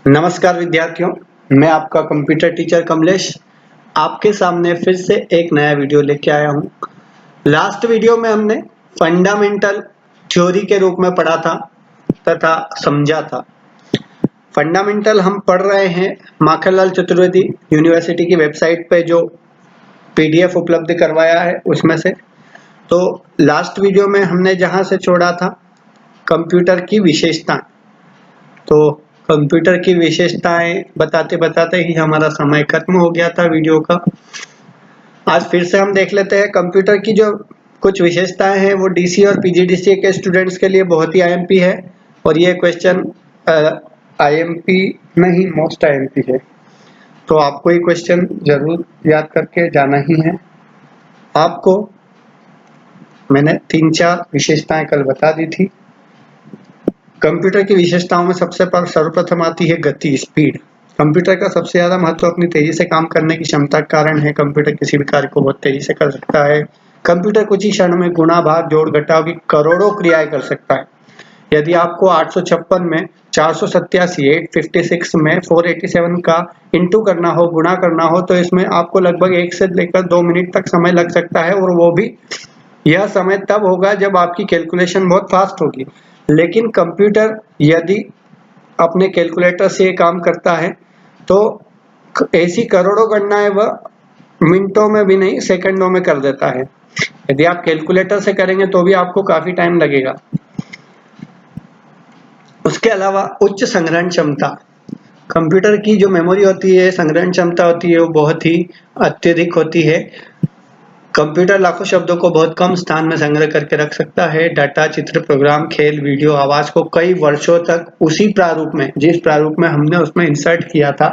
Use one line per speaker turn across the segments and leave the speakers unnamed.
नमस्कार विद्यार्थियों, मैं आपका कंप्यूटर टीचर कमलेश आपके सामने फिर से एक नया वीडियो लेके आया हूँ। लास्ट वीडियो में हमने फंडामेंटल थ्योरी के रूप में पढ़ा था तथा समझा था। फंडामेंटल हम पढ़ रहे हैं माखनलाल चतुर्वेदी यूनिवर्सिटी की वेबसाइट पे जो पीडीएफ उपलब्ध करवाया है उसमें से। तो लास्ट वीडियो में हमने जहाँ से छोड़ा था कंप्यूटर की विशेषताएं, तो कंप्यूटर की विशेषताएं बताते बताते ही हमारा समय खत्म हो गया था वीडियो का। आज फिर से हम देख लेते हैं कंप्यूटर की जो कुछ विशेषताएं हैं वो डीसी और पीजीडीसीए के स्टूडेंट्स के लिए बहुत ही आईएमपी है और ये क्वेश्चन आईएमपी नहीं मोस्ट आईएमपी है, तो आपको ये क्वेश्चन जरूर याद करके जाना ही है। आपको मैंने 3-4 विशेषताएं कल बता दी थी। कंप्यूटर की विशेषताओं में सर्वप्रथम आती है गति, स्पीड। कंप्यूटर का सबसे ज्यादा महत्व अपनी तेजी से काम करने की क्षमता के कारण है। कंप्यूटर किसी भी कार्य को बहुत तेजी से कर सकता है। कंप्यूटर कुछ ही क्षण में गुणा, भाग, जोड़, घटाव की करोड़ों क्रियाएं कर सकता है। यदि आपको 856 में 487, 856 में 487 का इंटू करना हो, गुणा करना हो, तो इसमें आपको लगभग 1 से लेकर 2 मिनट तक समय लग सकता है और वो भी यह समय तब होगा जब आपकी कैलकुलेशन बहुत फास्ट होगी। लेकिन कंप्यूटर यदि अपने कैलकुलेटर से ये काम करता है तो ऐसी करोड़ों गणनाएं वह मिनटों में भी नहीं सेकंडों में कर देता है। यदि आप कैलकुलेटर से करेंगे तो भी आपको काफी टाइम लगेगा। उसके अलावा उच्च संग्रहण क्षमता, कंप्यूटर की जो मेमोरी होती है, संग्रहण क्षमता होती है, वो बहुत ही अत्यधिक होती है। कंप्यूटर लाखों शब्दों को बहुत कम स्थान में संग्रह करके रख सकता है। डाटा, चित्र, प्रोग्राम, खेल, वीडियो, आवाज को कई वर्षों तक उसी प्रारूप में, जिस प्रारूप में हमने उसमें इंसर्ट किया था,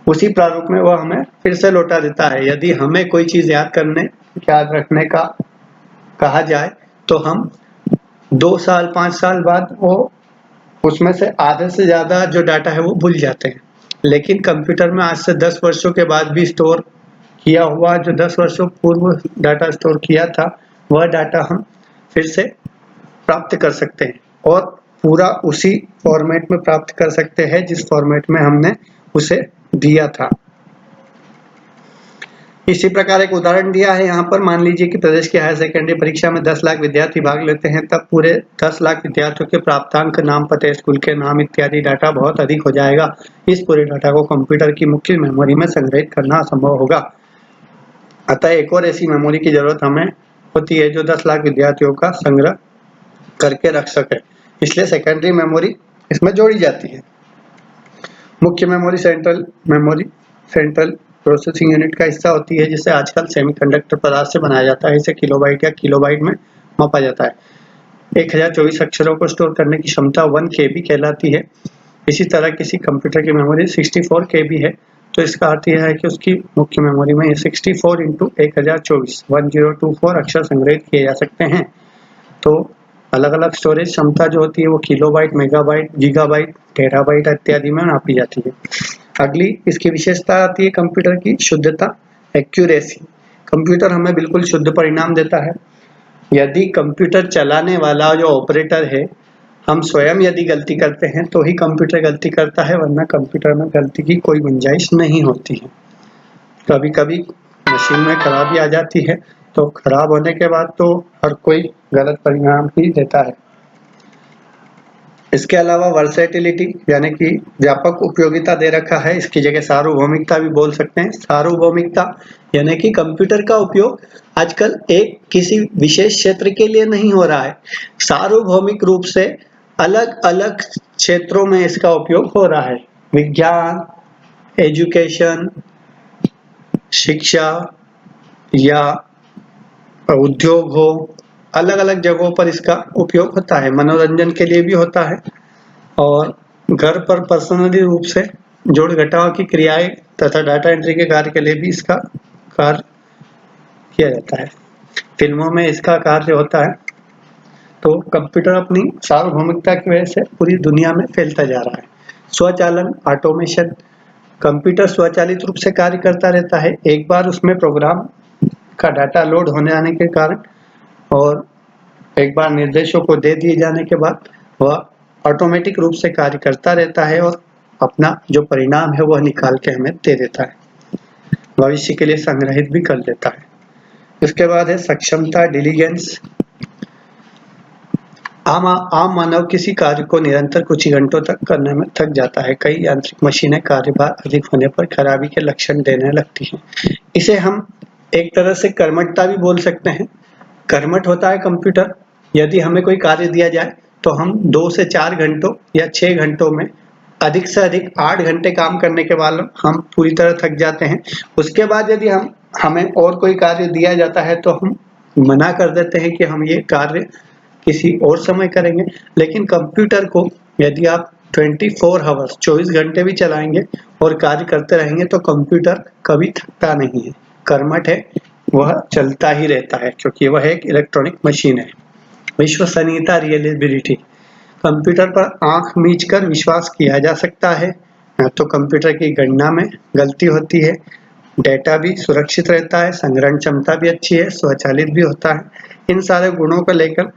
उसी प्रारूप में वह हमें फिर से लौटा देता है। यदि हमें कोई चीज याद रखने का कहा जाए तो हम 2 साल 5 साल बाद वो उसमें से आधे से ज्यादा जो डाटा है वो भूल जाते हैं। लेकिन कंप्यूटर में आज से 10 वर्षों के बाद भी स्टोर किया हुआ, जो 10 वर्षों पूर्व डाटा स्टोर किया था, वह डाटा हम फिर से प्राप्त कर सकते हैं और पूरा उसी फॉर्मेट में प्राप्त कर सकते हैं जिस फॉर्मेट में हमने उसे दिया था। इसी प्रकार एक उदाहरण दिया है यहाँ पर। मान लीजिए कि प्रदेश की हायर सेकेंडरी परीक्षा में 10 लाख विद्यार्थी भाग लेते हैं, तब पूरे 10 लाख विद्यार्थियों के प्राप्तांक, नाम, पते, स्कूल के नाम इत्यादि डाटा बहुत अधिक हो जाएगा। इस पूरे डाटा को कंप्यूटर की मुख्य मेमोरी में संग्रहित करना असंभव होगा। अतः एक और ऐसी मेमोरी की जरूरत हमें होती है जो 10 लाख विद्यार्थियों का संग्रह करके रख सके, इसलिए सेकेंडरी मेमोरी इसमें जोड़ी जाती है। मुख्य मेमोरी सेंट्रल प्रोसेसिंग यूनिट का हिस्सा होती है, जिसे आजकल सेमीकंडक्टर पदार्थ से बनाया जाता है। इसे किलोबाइट या किलोबाइट में मापा जाता है। 1024 अक्षरों को स्टोर करने की क्षमता 1 KB कहलाती है। इसी तरह किसी कंप्यूटर की मेमोरी 64 KB है, तो इसका अर्थ यह है कि उसकी मुख्य मेमोरी में 64 × 1024 अक्षर संग्रहित किए जा सकते हैं। तो अलग अलग स्टोरेज क्षमता जो होती है वो किलोबाइट, मेगाबाइट, गीगाबाइट, टेराबाइट इत्यादि में नापी जाती है। अगली इसकी विशेषता आती है कंप्यूटर की शुद्धता, एक्यूरेसी। कंप्यूटर हमें बिल्कुल शुद्ध परिणाम देता है। यदि कंप्यूटर चलाने वाला जो ऑपरेटर है, हम स्वयं यदि गलती करते हैं तो ही कंप्यूटर गलती करता है, वरना कंप्यूटर में गलती की कोई गुंजाइश नहीं होती है। कभी कभी मशीन में खराबी आ जाती है, तो खराब होने के बाद तो हर कोई गलत परिणाम ही देता है। इसके अलावा वर्सेटिलिटी यानी कि व्यापक उपयोगिता दे रखा है। इसकी जगह सार्वभौमिकता भी बोल सकते हैं। सार्वभौमिकता यानी कि कंप्यूटर का उपयोग आजकल एक किसी विशेष क्षेत्र के लिए नहीं हो रहा है, सार्वभौमिक रूप से अलग अलग क्षेत्रों में इसका उपयोग हो रहा है। विज्ञान, एजुकेशन, शिक्षा या उद्योग हो, अलग अलग जगहों पर इसका उपयोग होता है। मनोरंजन के लिए भी होता है और घर पर पर्सनली रूप से जोड़ घटाव की क्रियाएं तथा डाटा एंट्री के कार्य के लिए भी इसका कार्य किया जाता है। फिल्मों में इसका कार्य होता है। तो कंप्यूटर अपनी सार्वभौमिकता की वजह से पूरी दुनिया में फैलता जा रहा है। स्वचालन, ऑटोमेशन, कंप्यूटर स्वचालित रूप से कार्य करता रहता है। एक बार उसमें प्रोग्राम का डाटा लोड होने आने के कारण और एक बार निर्देशों को दे दिए जाने के बाद वह ऑटोमेटिक रूप से कार्य करता रहता है और अपना जो परिणाम है वह निकाल के हमें दे देता है, भविष्य के लिए संग्रहित भी कर लेता है। उसके बाद है सक्षमता, डिलीजेंस। आम मानव किसी कार्य को निरंतर कुछ ही घंटों तक करने में थक जाता है। कई यांत्रिक मशीनें कार्यभार अधिक होने पर खराबी के लक्षण देने लगती हैं। इसे हम एक तरह से कर्मठता भी बोल सकते हैं। कर्मठ होता है कंप्यूटर। यदि हमें कोई कार्य दिया जाए तो हम 2 से 4 घंटों या 6 घंटों में अधिक से अधिक 8 घंटे काम करने के बाद हम पूरी तरह थक जाते हैं। उसके बाद यदि हमें और कोई कार्य दिया जाता है तो हम मना कर देते हैं कि हम ये कार्य किसी और समय करेंगे। लेकिन कंप्यूटर को यदि आप 24 आवर्स 24 घंटे भी चलाएंगे और कार्य करते रहेंगे तो कंप्यूटर कभी थकता नहीं है, कर्मठ है, वह चलता ही रहता है क्योंकि वह एक इलेक्ट्रॉनिक मशीन है। विश्वसनीयता, रिलायबिलिटी। कंप्यूटर पर आंख मीचकर विश्वास किया जा सकता है। तो कंप्यूटर की गणना में गलती होती है, डेटा भी सुरक्षित रहता है, संग्रहण क्षमता भी अच्छी है, स्वचालित भी होता है। इन सारे गुणों को लेकर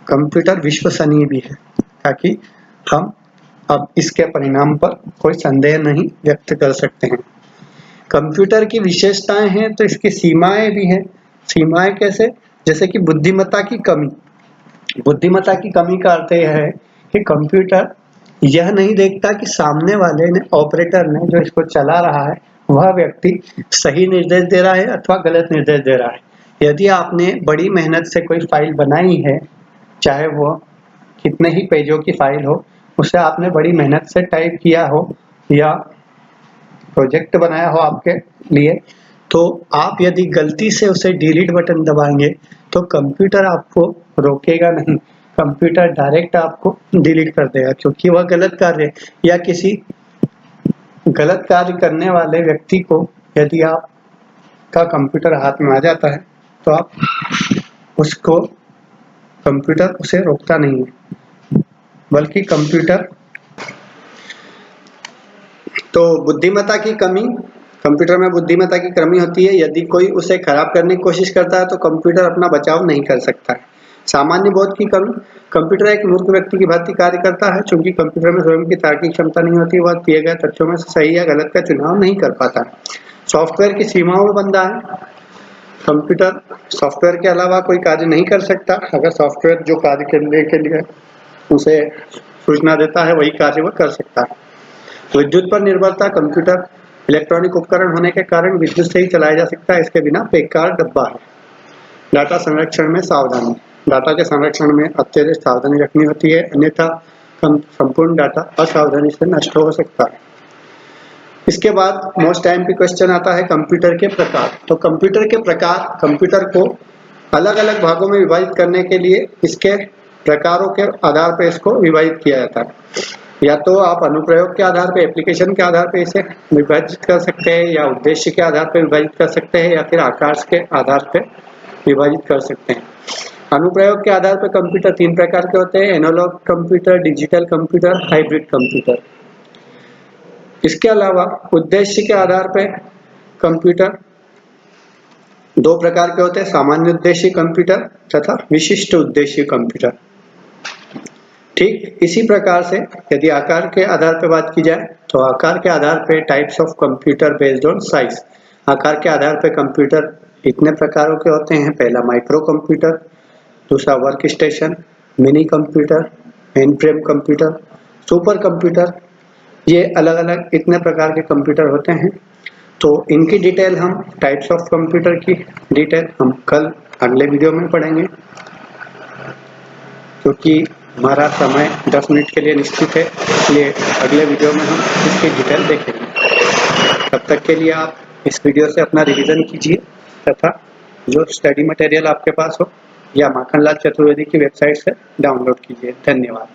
कंप्यूटर विश्वसनीय भी है, ताकि हम अब इसके परिणाम पर कोई संदेह नहीं व्यक्त कर सकते हैं। कंप्यूटर की विशेषताएं हैं तो इसकी सीमाएं भी हैं। सीमाएं कैसे? जैसे कि बुद्धिमत्ता की कमी। बुद्धिमत्ता की कमी का अर्थ यह है कि कंप्यूटर यह नहीं देखता कि सामने वाले ने, ऑपरेटर ने जो इसको चला रहा है, वह व्यक्ति सही निर्देश दे रहा है अथवा गलत निर्देश दे रहा है। यदि आपने बड़ी मेहनत से कोई फाइल बनाई है, चाहे वो कितने ही पेजों की फाइल हो, उसे आपने बड़ी मेहनत से टाइप किया हो या प्रोजेक्ट बनाया हो आपके लिए, तो आप यदि गलती से उसे डिलीट बटन दबाएंगे तो कंप्यूटर आपको रोकेगा नहीं, कंप्यूटर डायरेक्ट आपको डिलीट कर देगा, क्योंकि वह गलत कार्य या किसी गलत कार्य करने वाले व्यक्ति को यदि आपका कंप्यूटर हाथ में आ जाता है तो आप उसको, कंप्यूटर उसे रोकता नहीं है, बल्कि कंप्यूटर। तो बुद्धिमत्ता की कमी, कंप्यूटर में बुद्धिमत्ता की कमी होती है। यदि कोई उसे खराब करने की कोशिश करता है तो कंप्यूटर अपना बचाव नहीं कर सकता है। सामान्य बोध की कमी, कंप्यूटर एक मूर्ख व्यक्ति की भांति कार्य करता है। चूंकि कंप्यूटर में स्वयं की तार्किक क्षमता नहीं होती, वह दिए गए तथ्यों में से सही या गलत का चुनाव नहीं कर पाता। सॉफ्टवेयर की सीमाओं में बंधा है। कंप्यूटर सॉफ्टवेयर के अलावा कोई कार्य नहीं कर सकता। अगर सॉफ्टवेयर जो कार्य करने के लिए उसे सूचना देता है वही कार्य वह कर सकता है। विद्युत पर निर्भरता, कंप्यूटर इलेक्ट्रॉनिक उपकरण होने के कारण विद्युत से ही चलाया जा सकता है, इसके बिना बेकार डब्बा है। डाटा संरक्षण में सावधानी, डाटा के संरक्षण में अत्यधिक सावधानी रखनी होती है, अन्यथा संपूर्ण डाटा असावधानी से नष्ट हो सकता है। इसके बाद मोस्ट टाइम पे क्वेश्चन आता है कंप्यूटर के प्रकार। तो कंप्यूटर के प्रकार, कंप्यूटर को अलग अलग भागों में विभाजित करने के लिए इसके प्रकारों के आधार पर इसको विभाजित किया जाता है। या तो आप अनुप्रयोग के आधार पे, एप्लीकेशन के आधार पे इसे विभाजित कर सकते हैं, या उद्देश्य के आधार पे विभाजित कर सकते हैं, या फिर आकार के आधार पे विभाजित कर सकते हैं। अनुप्रयोग के आधार पे कंप्यूटर 3 प्रकार के होते हैं: analogue computer, digital computer, hybrid computer. इसके अलावा उद्देश्य के आधार पे कंप्यूटर 2 प्रकार के होते हैं: सामान्य उद्देश्य कंप्यूटर तथा विशिष्ट उद्देश्य कंप्यूटर। ठीक इसी प्रकार से यदि आकार के आधार पर बात की जाए तो आकार के आधार पे types of computer based on size. आकार के आधार पे कंप्यूटर इतने प्रकारों के होते हैं: पहला माइक्रो कंप्यूटर, दूसरा work station, mini computer, main frame computer, super computer. ये अलग अलग इतने प्रकार के कंप्यूटर होते हैं। तो इनकी डिटेल हम, टाइप्स ऑफ कंप्यूटर की डिटेल हम कल अगले वीडियो में पढ़ेंगे, क्योंकि हमारा समय 10 मिनट के लिए निश्चित है, इसलिए अगले वीडियो में हम इसकी डिटेल देखेंगे। तब तक के लिए आप इस वीडियो से अपना रिवीजन कीजिए तथा जो स्टडी मटेरियल आपके पास हो या माखनलाल चतुर्वेदी की वेबसाइट से डाउनलोड कीजिए। धन्यवाद।